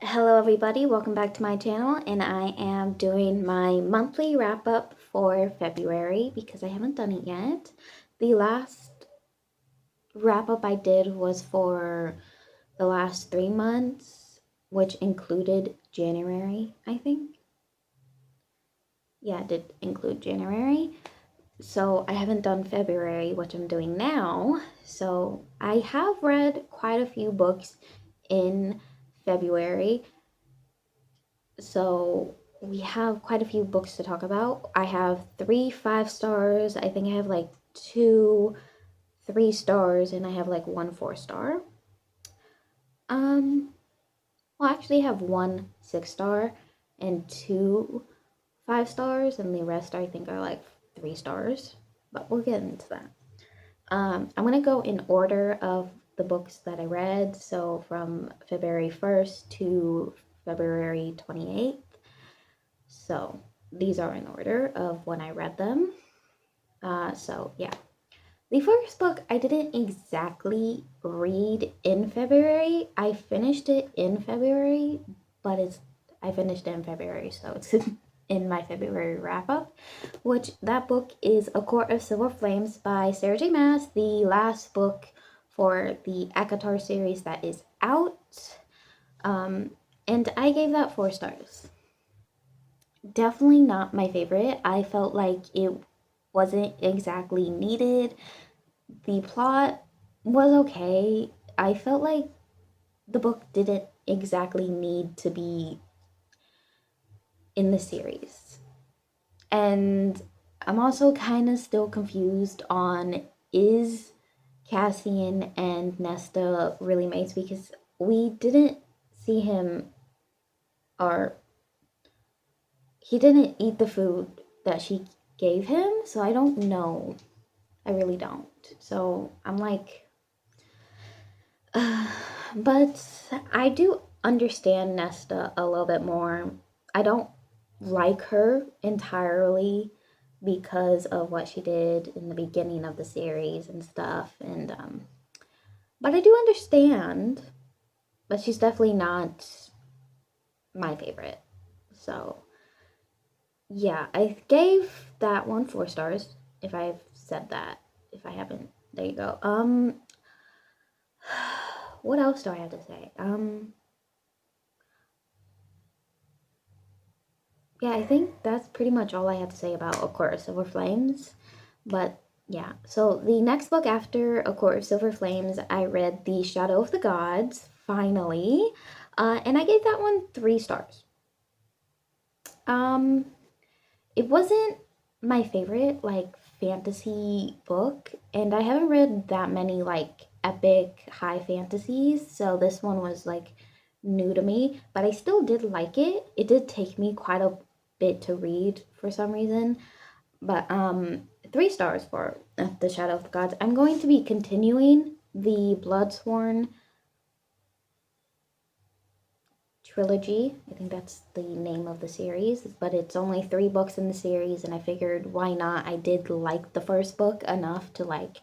Hello everybody, welcome back to my channel, and I am doing my monthly wrap up for February because I haven't done it yet. The last wrap up I did was for the last 3 months, which included January, I think. Yeah, it did include January. So I haven't done February, which I'm doing now. So I have read quite a few books in February. So we have quite a few books to talk about. I have 3 5 stars. I think I have like 2 3 stars, and I have like 1 4 star. Um, well, I actually have 1 6 star and 2 5 stars, and the rest I think are like 3 stars. But we'll get into that. I'm gonna go in order of the books that I read. So from February 1st to February 28th. So these are in order of when I read them. So yeah. The first book I didn't exactly read in February. I finished it in February, but I finished it in February, so it's in my February wrap up. Which that book is A Court of Silver Flames by Sarah J. Maas, the last book for the ACOTAR series that is out. And I gave that 4 stars. Definitely not my favorite. I felt like it wasn't exactly needed. The plot was okay. I felt like the book didn't exactly need to be in the series. And I'm also kind of still confused on, is Cassian and Nesta really mates, because we didn't see him, or he didn't eat the food that she gave him, so I don't know. I really don't. So I'm like, but I do understand Nesta a little bit more. I don't like her entirely because of what she did in the beginning of the series and stuff, and but I do understand. But she's definitely not my favorite. So yeah, I gave that one 4 stars. If I've said that, if I haven't, there you go. What else do I have to say? Yeah, I think that's pretty much all I have to say about A Court of Silver Flames. But yeah, so the next book after A Court of Silver Flames, I read The Shadow of the Gods, finally. And I gave that one 3 stars. Um, it wasn't my favorite, like, fantasy book, and I haven't read that many, like, epic high fantasies, so this one was, like, new to me, but I still did like it. It did take me quite a bit to read for some reason, but 3 stars for The Shadow of the Gods. I'm going to be continuing the Bloodsworn trilogy. I think that's the name of the series, but it's only 3 books in the series, and I figured why not? I did like the first book enough to, like,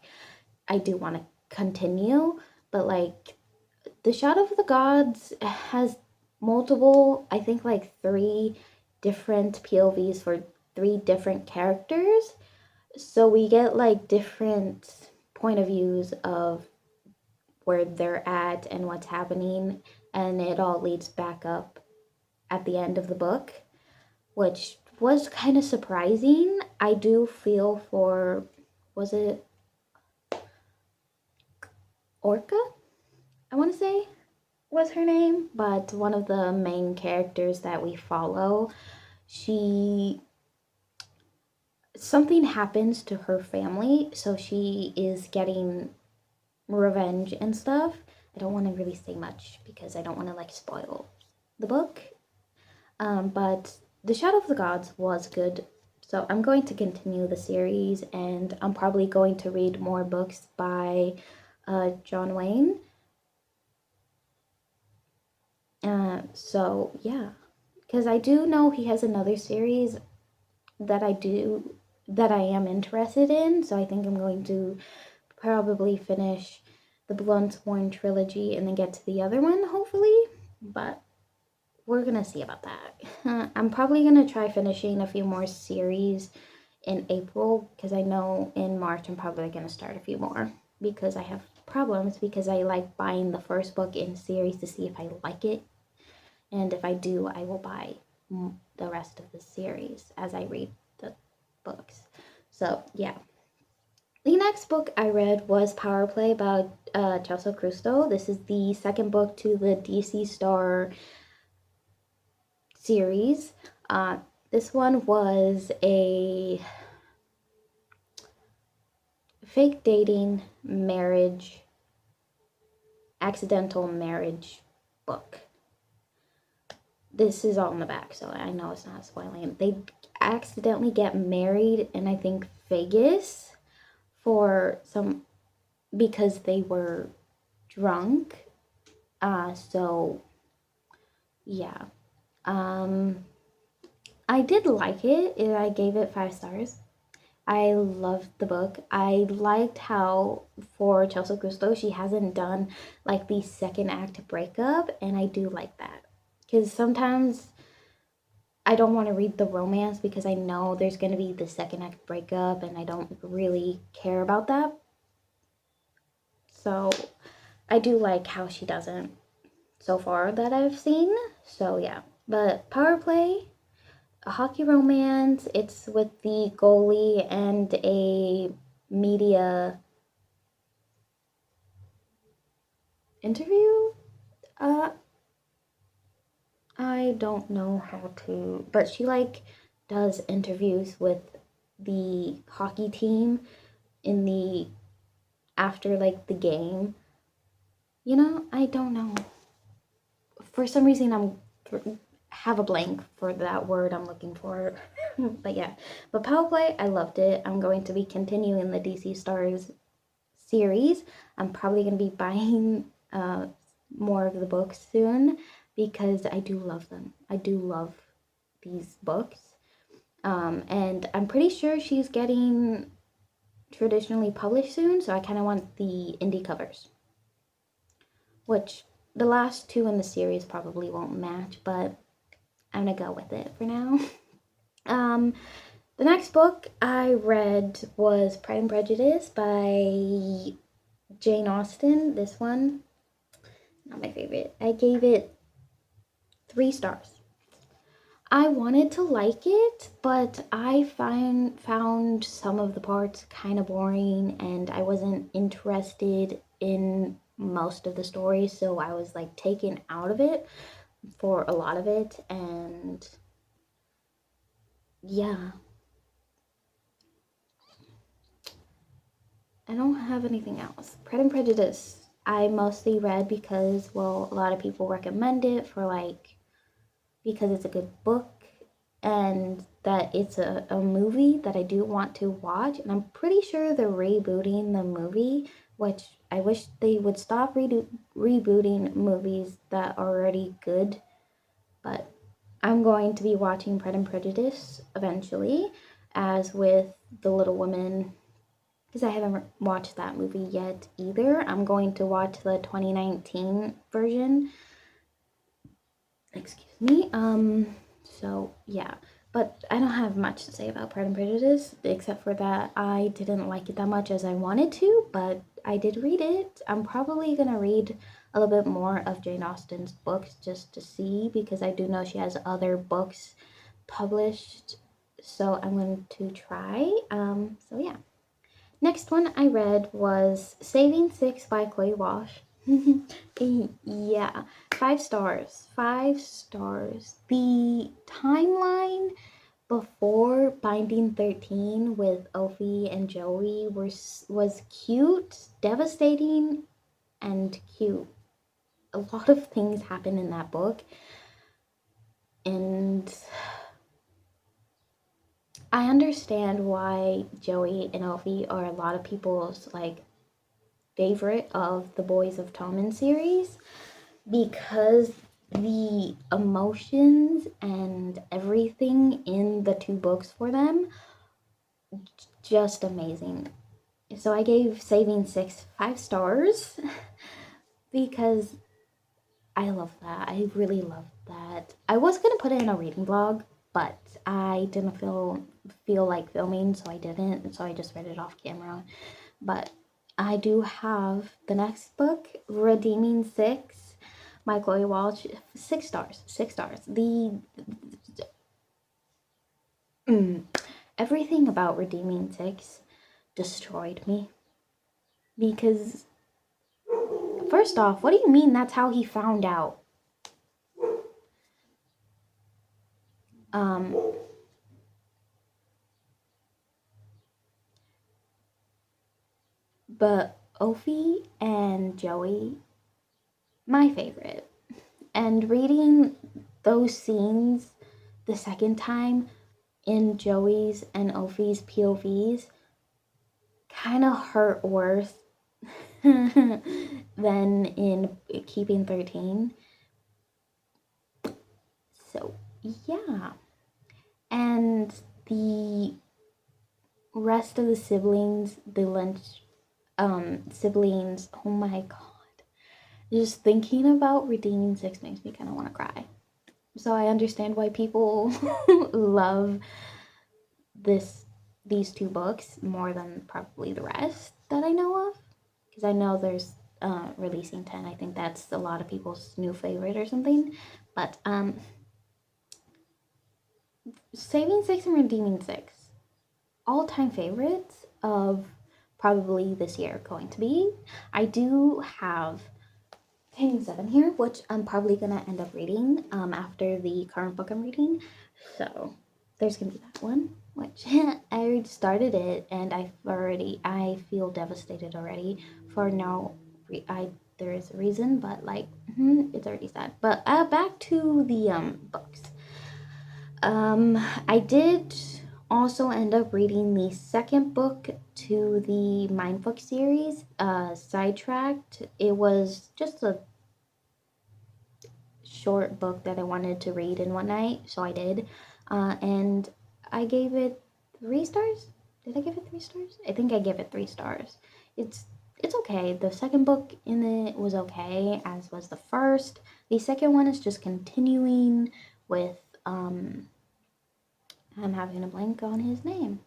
I do want to continue, but like The Shadow of the Gods has multiple, I think like 3 different POVs for 3 different characters. So we get like different point of views of where they're at and what's happening, and it all leads back up at the end of the book, which was kind of surprising. I do feel for, was it Orca? I want to say was her name, but one of the main characters that we follow, she, something happens to her family, so she is getting revenge and stuff. I don't want to really say much because I don't want to like spoil the book. But The Shadow of the Gods was good. So I'm going to continue the series, and I'm probably going to read more books by John Wayne. So yeah, because I do know he has another series that I am interested in. So I think I'm going to probably finish the Bloodsworn trilogy and then get to the other one, hopefully. But we're gonna see about that. I'm probably gonna try finishing a few more series in April because I know in March I'm probably gonna start a few more because I have problems because I like buying the first book in series to see if I like it, and if I do, I will buy the rest of the series as I read the books. So yeah. The next book I read was Power Play by Chelsea Crusto. This is the second book to the DC Star series. This one was a fake dating marriage, accidental marriage book. This is all in the back, so I know it's not spoiling. They accidentally get married in, I think, Vegas for some because they were drunk. So yeah. I did like it. I gave it 5 stars. I loved the book. I liked how for Chelsea Crusto she hasn't done like the second act breakup, and I do like that because sometimes I don't want to read the romance because I know there's going to be the second act breakup, and I don't really care about that. So I do like how she doesn't so far that I've seen. So yeah, but Power Play, a hockey romance. It's with the goalie and a media interview. Uh, I don't know how to, but she like does interviews with the hockey team in the after like the game. I don't know. For some reason, have a blank for that word I'm looking for. But yeah, but Power Play, I loved it. I'm going to be continuing the DC Stars series. I'm probably going to be buying more of the books soon because I do love them. I do love these books. And I'm pretty sure she's getting traditionally published soon, so I kind of want the indie covers, which the last two in the series probably won't match, but I'm gonna go with it for now. Um, the next book I read was Pride and Prejudice by Jane Austen. This one, not my favorite. I gave it 3 stars. I wanted to like it, but I found some of the parts kind of boring, and I wasn't interested in most of the story, so I was like taken out of it for a lot of it, and yeah, I don't have anything else. Pride and Prejudice, I mostly read because, well, a lot of people recommend it for like, because it's a good book and that it's a movie that I do want to watch. And I'm pretty sure they're rebooting the movie, which I wish they would stop rebooting movies that are already good. But I'm going to be watching Pride and Prejudice eventually, as with The Little Women, because I haven't watched that movie yet either. I'm going to watch the 2019 version. Excuse me. So yeah, but I don't have much to say about Pride and Prejudice except for that I didn't like it that much as I wanted to, but I did read it. I'm probably gonna read a little bit more of Jane Austen's books just to see because I do know she has other books published. So I'm going to try. So yeah. Next one I read was Saving Six by Chloe Walsh. Yeah, 5 stars. 5 stars. The timeline before Binding 13 with Ophi and Joey was cute, devastating, and cute. A lot of things happen in that book, and I understand why Joey and Ophi are a lot of people's like favorite of the Boys of Tommen series because the emotions and everything in the 2 books for them just amazing. So I gave Saving Six 5 stars because I love that. I really love that. I was gonna put it in a reading vlog, but I didn't feel like filming, so I didn't, and so I just read it off camera. But I do have the next book, Redeeming Six, by Chloe Walsh. 6 stars. 6 stars. Everything about Redeeming Six destroyed me because, first off, what do you mean that's how he found out? But Ophi and Joey, my favorite. And reading those scenes the second time in Joey's and Ophi's POVs kind of hurt worse than in Keeping 13. So, yeah. And the rest of the siblings, the Lynch siblings, oh my god. Just thinking about Redeeming Six makes me kind of want to cry. So I understand why people love these two books more than probably the rest that I know of. Because I know there's Releasing 10. I think that's a lot of people's new favorite or something. But Saving Six and Redeeming Six, all-time favorites of probably this year going to be. I do have Taming 7 here, which I'm probably gonna end up reading after the current book I'm reading. So there's gonna be that one, which I already started it, and I feel devastated already for there is a reason, but like it's already sad. But back to the books. I did also end up reading the second book to the Mindfuck series, Sidetracked. It was just a short book that I wanted to read in one night, so I did. And I gave it 3 stars. Did I give it 3 stars? I think I gave it 3 stars. It's okay. The second book in it was okay, as was the first. The second one is just continuing with I'm having a blank on his name.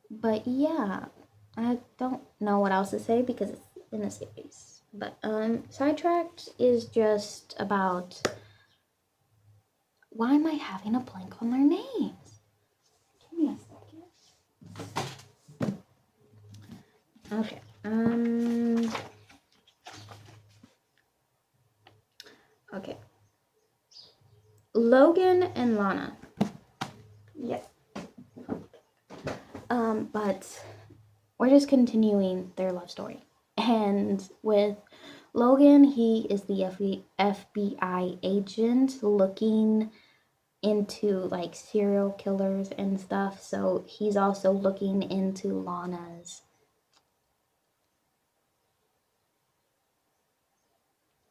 But yeah, I don't know what else to say because it's in a series. But Sidetracked is just about, why am I having a blank on their names? Give me a second. Okay. Okay. Logan and Lana. Yes. But we're just continuing their love story. And with Logan, he is the FBI agent looking into like serial killers and stuff. So he's also looking into Lana's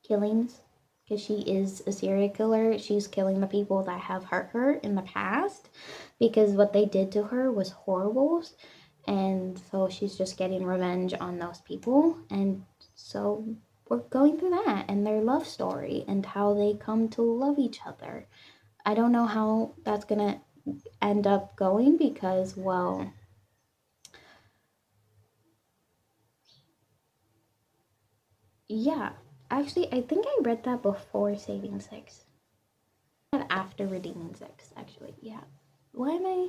killings because she is a serial killer. She's killing the people that have hurt her in the past because what they did to her was horrible. And so she's just getting revenge on those people. And so we're going through that and their love story and how they come to love each other. I don't know how that's gonna end up going because, well, yeah. Actually, I think I read that before Saving Six. After Redeeming Six, actually, yeah. Why am I?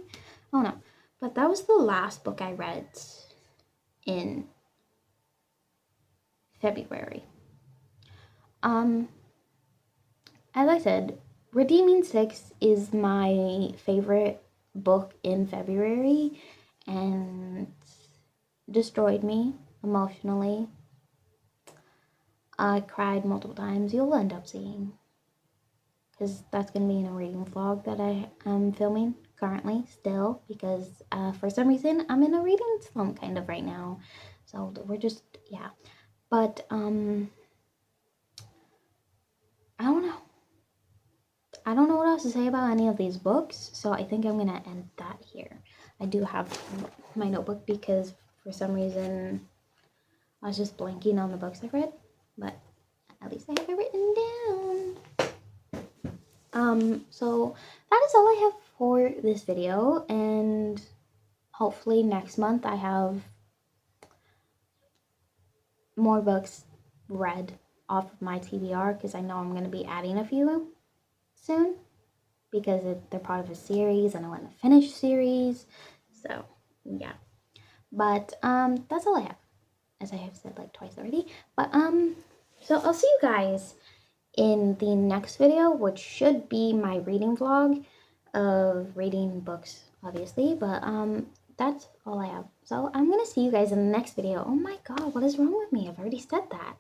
Oh no. But that was the last book I read in February. As I said, Redeeming Six is my favorite book in February and destroyed me emotionally. I cried multiple times. You'll end up seeing, because that's going to be in a reading vlog that I am filming currently still, because for some reason I'm in a reading slump kind of right now. So we're just, yeah. But I don't know. I don't know what else to say about any of these books, so I think I'm gonna end that here. I do have my notebook because for some reason I was just blanking on the books I read. but at least I have it written down. So that is all I have for this video, and hopefully next month I have more books read off of my TBR, because I know I'm going to be adding a few soon, because they're part of a series and I want to finish series. So yeah, but that's all I have, as I have said like twice already. But so I'll see you guys in the next video, which should be my reading vlog of reading books, obviously. But that's all I have. So I'm gonna see you guys in the next video. Oh my god, what is wrong with me? I've already said that.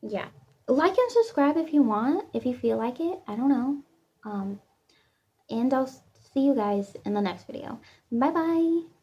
Yeah, like and subscribe if you want, if you feel like it. I don't know. And I'll see you guys in the next video. Bye bye.